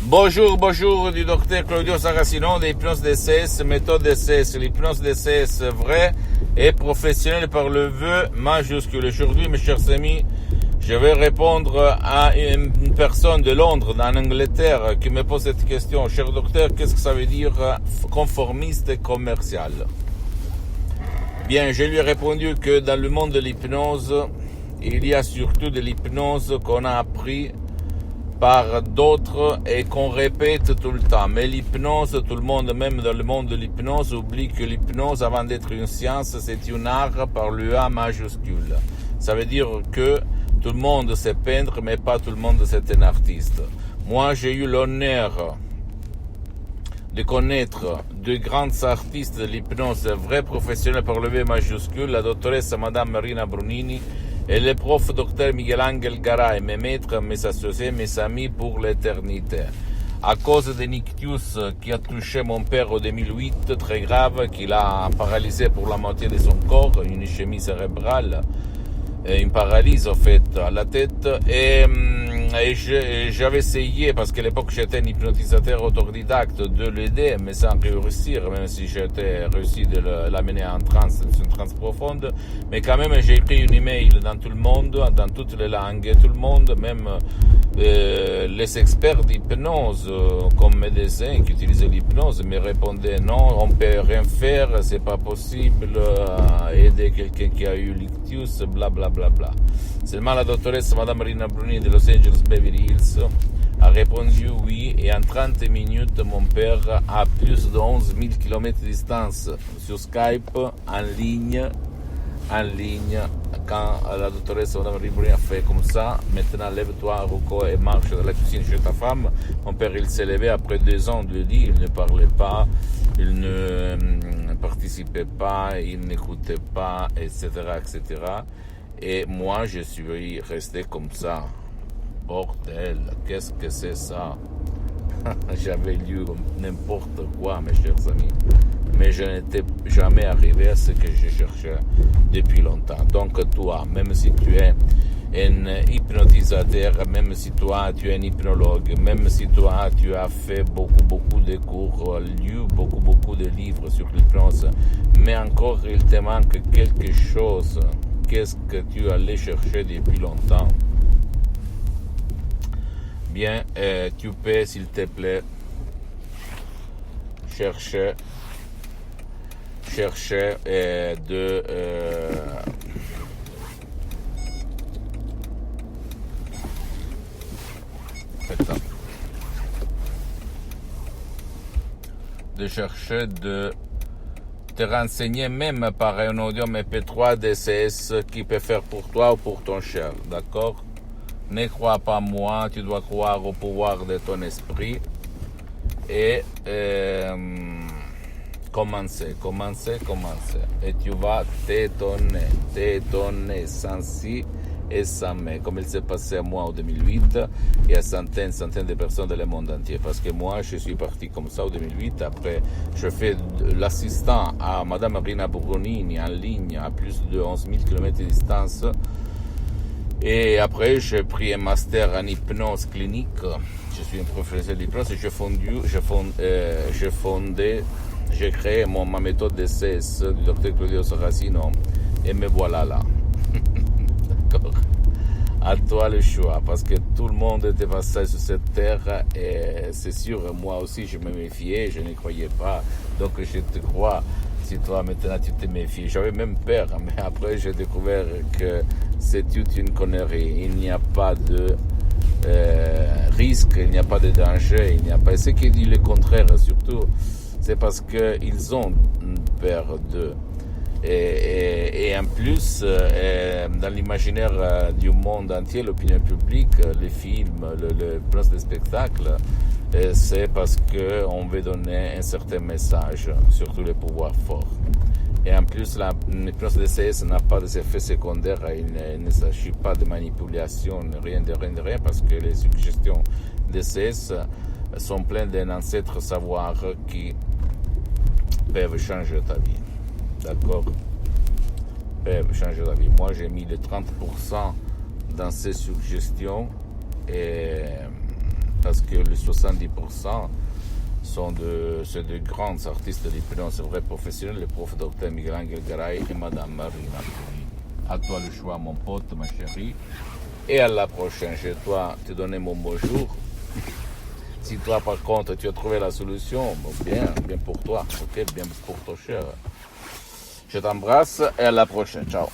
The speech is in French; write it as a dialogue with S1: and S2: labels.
S1: Bonjour du docteur Claudio Saracino de l'hypnose DCS, méthode DCS, l'hypnose DCS vraie et professionnelle par le vœu majuscule. Aujourd'hui, mes chers amis, je vais répondre à une personne de Londres, en Angleterre, qui me pose cette question. Cher docteur, qu'est-ce que ça veut dire conformiste et commercial? Bien, je lui ai répondu que dans le monde de l'hypnose, il y a surtout de l'hypnose qu'on a appris par d'autres et qu'on répète tout le temps. Mais l'hypnose, tout le monde, même dans le monde de l'hypnose, oublie que l'hypnose, avant d'être une science, c'est une art par le A majuscule. Ça veut dire que tout le monde sait peindre, mais pas tout le monde c'est un artiste. Moi, j'ai eu l'honneur de connaître deux grands artistes de l'hypnose, vrais professionnels par le V majuscule, la doctoresse Madame Marina Brunini et le prof Dr Miguel-Angel Garay, mes maîtres, mes associés, mes amis pour l'éternité. À cause de nictus qui a touché mon père en 2008, très grave, qui l'a paralysé pour la moitié de son corps, une ischémie cérébrale, une paralyse en fait à la tête, et j'avais essayé, parce qu'à l'époque j'étais un hypnotisateur autodidacte, de l'aider, mais sans réussir, même si j'étais réussi de l'amener en transe, une transe profonde. Mais quand même j'ai écrit une email dans tout le monde, dans toutes les langues, et tout le monde, même les experts d'hypnose comme médecins qui utilisaient l'hypnose me répondaient non, on peut rien faire, c'est pas possible aider quelqu'un qui a eu l'ictus, bla bla bla bla. Seulement la doctoresse Madame Marina Bruni de Los Angeles Beverly Hills a répondu oui, et en 30 minutes mon père a plus de 11 000 km de distance sur Skype en ligne, quand la doctoresse Madame Marina Bruni a fait comme ça, maintenant lève-toi Rocco et marche dans la cuisine chez ta femme. Mon père il s'est levé après 2 ans de lit, il ne parlait pas, il ne participait pas, il n'écoutait pas, etc., etc. Et moi, je suis resté comme ça. Bordel, qu'est-ce que c'est ça? J'avais lu n'importe quoi, mes chers amis. Mais je n'étais jamais arrivé à ce que je cherchais depuis longtemps. Donc toi, même si tu es un hypnotisateur, même si toi tu es un hypnologue, même si toi tu as fait beaucoup de cours, lu beaucoup de livres sur l'hypnose, mais encore il te manque quelque chose. Qu'est-ce que tu allais chercher depuis longtemps? Bien, tu peux, s'il te plaît, chercher de te renseigner même par un audio MP3 DCS qui peut faire pour toi ou pour ton cher, d'accord? Ne crois pas moi, tu dois croire au pouvoir de ton esprit et commencer. Et tu vas t'étonner sans si et sans mais, comme il s'est passé à moi en 2008 et à centaines de personnes dans le monde entier. Parce que moi, je suis parti comme ça en 2008. Après, je fais l'assistant à Madame Marina Brunini en ligne à plus de 11 000 km de distance. Et après, j'ai pris un master en hypnose clinique. Je suis un professeur d'hypnose et j'ai créé ma méthode DCS du docteur Claudio Saracino. Et me voilà là. D'accord. À toi le choix, parce que tout le monde était passé sur cette terre et c'est sûr, moi aussi je me méfiais, je ne croyais pas, donc je te crois. Si toi maintenant tu te méfies, j'avais même peur, mais après j'ai découvert que c'est toute une connerie, il n'y a pas de risque, il n'y a pas de danger, il n'y a pas. Et ce qui dit le contraire surtout, c'est parce qu'ils ont peur d'eux. Et en plus, dans l'imaginaire du monde entier, l'opinion publique, les films, le place de spectacle, c'est parce qu'on veut donner un certain message, surtout les pouvoirs forts. Et en plus, l'hypnose DCS n'a pas d'effets secondaires, il ne s'agit pas de manipulation, rien de rien, parce que les suggestions DCS sont pleines d'un ancêtre savoir qui peuvent changer ta vie. D'accord? Peuvent changer ta vie. Moi, j'ai mis les 30% dans ces suggestions et parce que les 70% c'est de grands artistes de l'hypnose vrais professionnels, le prof Dr Miguel-Angel Garay et Madame Marina Curie. À toi le choix, mon pote, ma chérie. Et à la prochaine. Je dois te donner mon bonjour. Si toi, par contre, tu as trouvé la solution, bon, bien pour toi, ok, bien pour ton cher. Je t'embrasse et à la prochaine. Ciao.